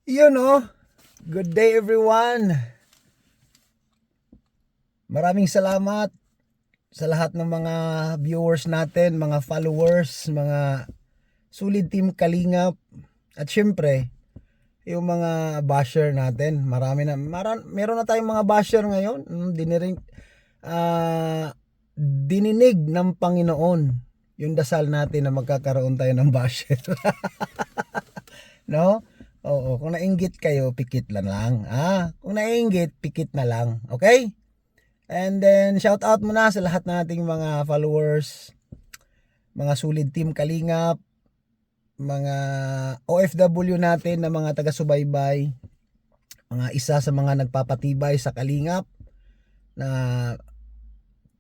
Yun oh. Good day everyone. Maraming salamat sa lahat ng mga viewers natin, mga followers, mga solid team Kalingap. At syempre, yung mga basher natin. Meron na tayong mga basher ngayon. Dininig ng Panginoon yung dasal natin na magkakaroon tayo ng basher. No? Oo, kung nainggit kayo, pikit lang. Kung nainggit, pikit na lang. Okay? And then, shout out muna sa lahat nating mga followers, mga solid team Kalingap, mga OFW natin na mga taga-subaybay, mga isa sa mga nagpapatibay sa Kalingap na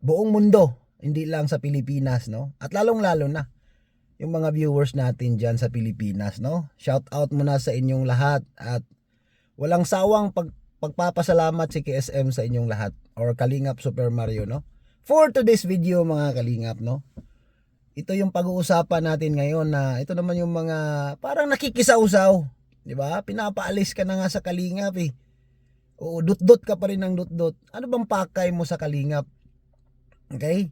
buong mundo, hindi lang sa Pilipinas, no? At lalong-lalo na yung mga viewers natin dyan sa Pilipinas, no? Shout out muna sa inyong lahat at walang sawang pagpapasalamat si KSM sa inyong lahat or Kalingap Super Mario, no? For today's video mga Kalingap, no? Ito yung pag-uusapan natin ngayon na ito naman yung mga parang nakikisawsaw, di ba? Pinapaalis ka na nga sa Kalingap eh. Oo, dut-dut ka pa rin ng dut-dut. Ano bang pakay mo sa Kalingap? Okay?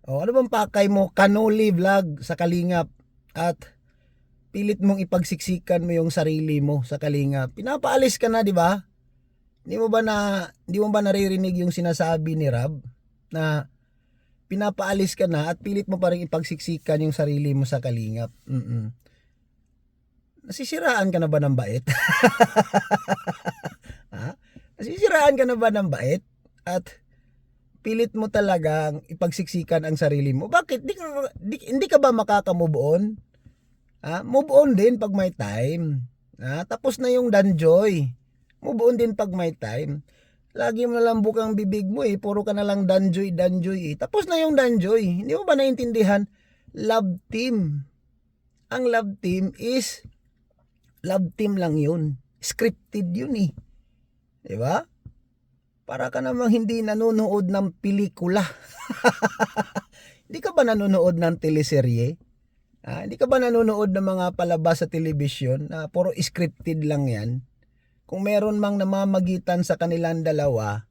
Ano bang pakay mo? Kanuli vlog sa Kalingap at pilit mong ipagsiksikan mo yung sarili mo sa Kalingap. Pinapaalis ka na, di ba? Hindi mo ba naririnig yung sinasabi ni Rab na pinapaalis ka na at pilit mo pa rin ipagsiksikan yung sarili mo sa Kalingap? Nasisiraan ka na ba ng bait? Nasisiraan ka na ba ng bait? At pilit mo talagang ipagsiksikan ang sarili mo. Bakit? Hindi ka ba makaka-move on? Move on din pag may time. Tapos na yung danjoy. Move on din pag may time. Lagi mo nalang bukang bibig mo eh. Puro ka nalang danjoy eh. Tapos na yung danjoy. Hindi mo ba naintindihan? Love team. Ang love team is love team lang yun. Scripted yun eh. Diba? Para ka namang hindi nanonood ng pelikula. Hindi ka ba nanonood ng teleserye? Hindi ka ba nanonood ng mga palabas sa telebisyon na puro scripted lang yan? Kung meron mang namamagitan sa kanilang dalawa,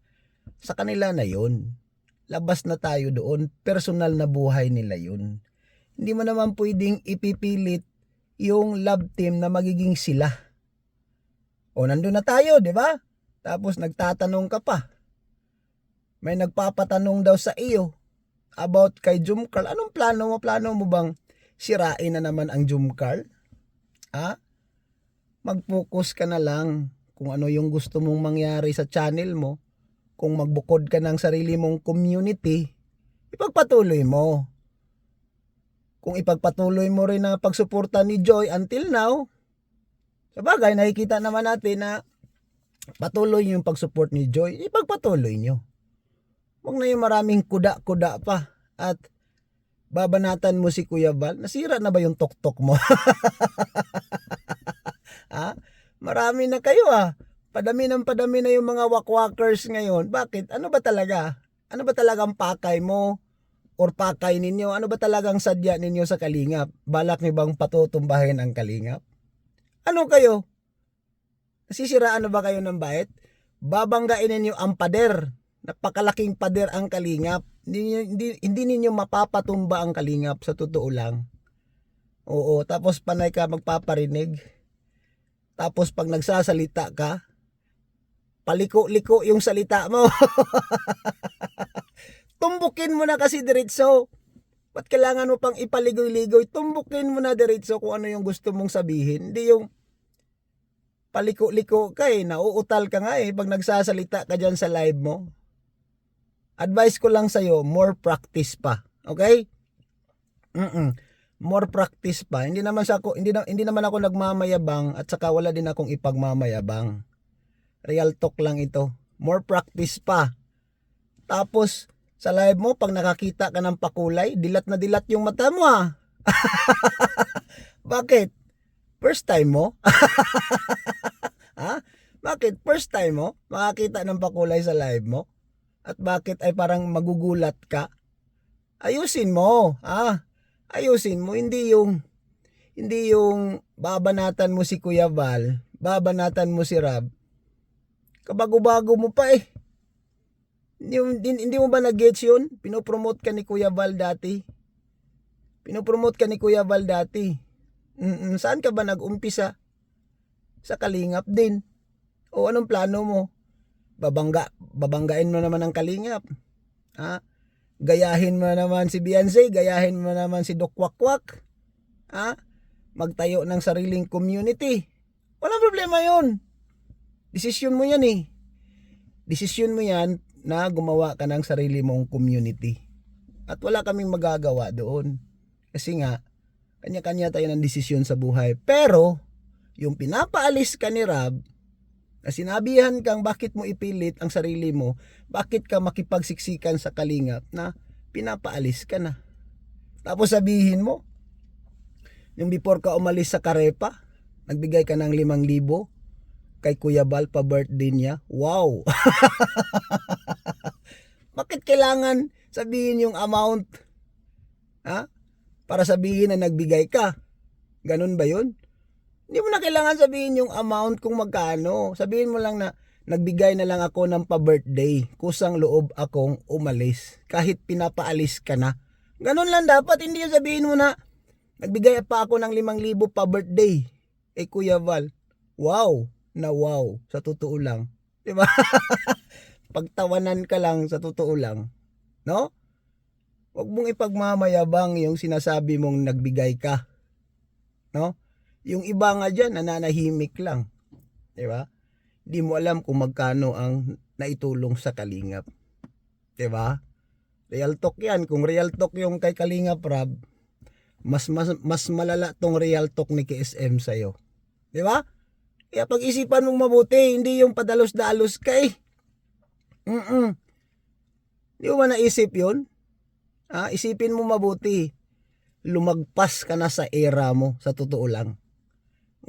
sa kanila na yun. Labas na tayo doon. Personal na buhay nila yun. Hindi mo naman pwedeng ipipilit yung love team na magiging sila. Nandun na tayo, di ba? Tapos nagtatanong ka pa. May nagpapatanong daw sa iyo about kay Jumcarl. Anong plano mo? Plano mo bang sirain na naman ang Jumcarl? Mag-focus ka na lang kung ano yung gusto mong mangyari sa channel mo. Kung magbukod ka ng sarili mong community, ipagpatuloy mo. Kung ipagpatuloy mo rin na pagsuporta ni Joy until now, sabagay nakikita naman natin na patuloy yung pagsupport ni Joy, ipagpatuloy nyo. Huwag na yung maraming kuda-kuda pa at babanatan mo si Kuya Val. Nasira na ba yung tok-tok mo? Marami na kayo Padami na yung mga wakwakers ngayon. Bakit? Ano ba talaga? Ano ba talagang pakay mo? Or pakay ninyo? Ano ba talagang sadya ninyo sa Kalingap? Balak niyo bang patutumbahin ang Kalingap? Ano kayo? Nasisiraan na ba kayo ng bait? Babanggain ninyo ang pader. Napakalaking pader ang Kalingap. Hindi ninyo mapapatumba ang Kalingap sa totoo lang. Oo, tapos panay ka magpaparinig. Tapos pag nagsasalita ka, paliko-liko yung salita mo. Tumbukin mo na kasi diretso. Ba't kailangan mo pang ipaligoy-ligoy? Tumbukin mo na diretso kung ano yung gusto mong sabihin. Hindi yung paliko-liko ka nauutal ka nga pag nagsasalita ka dyan sa live mo. Advice ko lang sa'yo, more practice pa. Okay? More practice pa. Hindi naman ako nagmamayabang at saka wala din akong ipagmamayabang. Real talk lang ito. More practice pa. Tapos sa live mo pag nakakita ka ng pakulay, dilat na dilat yung mata mo Bakit? First time mo? Bakit? First time mo? Makakita ng pakulay sa live mo? At bakit ay parang magugulat ka? Ayusin mo. Ayusin mo. Hindi yung babanatan mo si Kuya Val babanatan mo si Rab, kabago-bago mo pa eh. Hindi mo ba nag-gets yun? Pinopromote ka ni Kuya Val dati. Saan ka ba nag-umpisa? Sa Kalingap din. O anong plano mo? Babanggain mo naman ang Kalingap. Ha? Gayahin mo naman si Beyonce, gayahin mo naman si Doc Wakwak. Ha? Magtayo ng sariling community. Walang problema yun. Desisyon mo yan eh. Desisyon mo yan na gumawa ka ng sarili mong community. At wala kaming magagawa doon. Kasi nga, kanya-kanya tayo ng desisyon sa buhay. Pero, yung pinapaalis ka ni Rab, na sinabihan kang bakit mo ipilit ang sarili mo, bakit ka makipagsiksikan sa Kalingap, na pinapaalis ka na. Tapos sabihin mo, yung before ka umalis sa Karepa, nagbigay ka ng 5,000 kay Kuya Val pa birthday niya. Wow! Bakit kailangan sabihin yung amount? Ha? Para sabihin na nagbigay ka. Ganun ba yun? Hindi mo na kailangan sabihin yung amount kung magkano. Sabihin mo lang na nagbigay na lang ako ng pa-birthday. Kusang loob akong umalis. Kahit pinapaalis ka na. Ganun lang dapat. Hindi yung sabihin mo na nagbigay pa ako ng 5,000 pa-birthday. Kuya Val. Wow! Na wow, sa totoo lang. 'Di ba? Pagtawanan ka lang sa totoo lang, no? Huwag mong ipagmamayabang yung sinasabi mong nagbigay ka. No? Yung iba nga diyan nananahimik lang. 'Di ba? Hindi mo alam kung magkano ang naitulong sa Kalingap. 'Di ba? Real talk 'yan. Kung real talk yung kay Kalingap Rab, mas malala tong real talk ni KSM sa'yo. 'Di ba? Kaya pag-isipan mong mabuti, hindi yung padalos-dalos ka eh. Hindi mo ba naisip yun? Isipin mo mabuti. Lumagpas ka na sa era mo, sa totoo lang.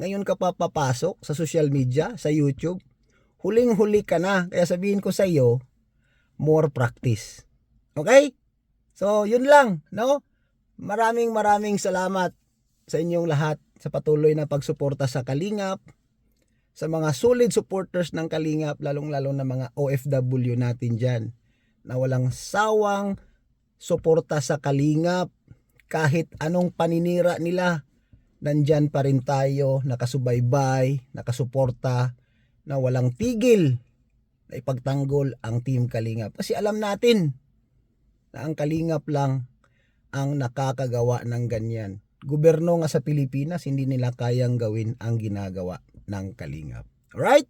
Ngayon ka pa papasok sa social media, sa YouTube. Huling-huli ka na. Kaya sabihin ko sa iyo, more practice. Okay? So, yun lang, no? Maraming salamat sa inyong lahat sa patuloy na pagsuporta sa Kalingap, sa mga solid supporters ng Kalingap, lalong-lalo na mga OFW natin dyan, na walang sawang suporta sa Kalingap. Kahit anong paninira nila, nandyan pa rin tayo, nakasubaybay, nakasuporta, na walang tigil na ipagtanggol ang Team Kalingap. Kasi alam natin na ang Kalingap lang ang nakakagawa ng ganyan. Gobyerno nga sa Pilipinas, hindi nila kayang gawin ang ginagawa ng Kalingap. Alright?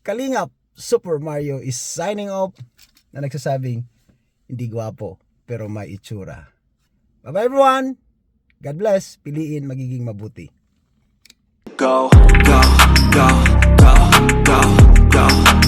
Kalingap Super Mario is signing off, na nagsasabing, hindi gwapo pero may itsura. Bye-bye everyone! God bless. Piliin magiging mabuti. Go, go, go, go, go, go.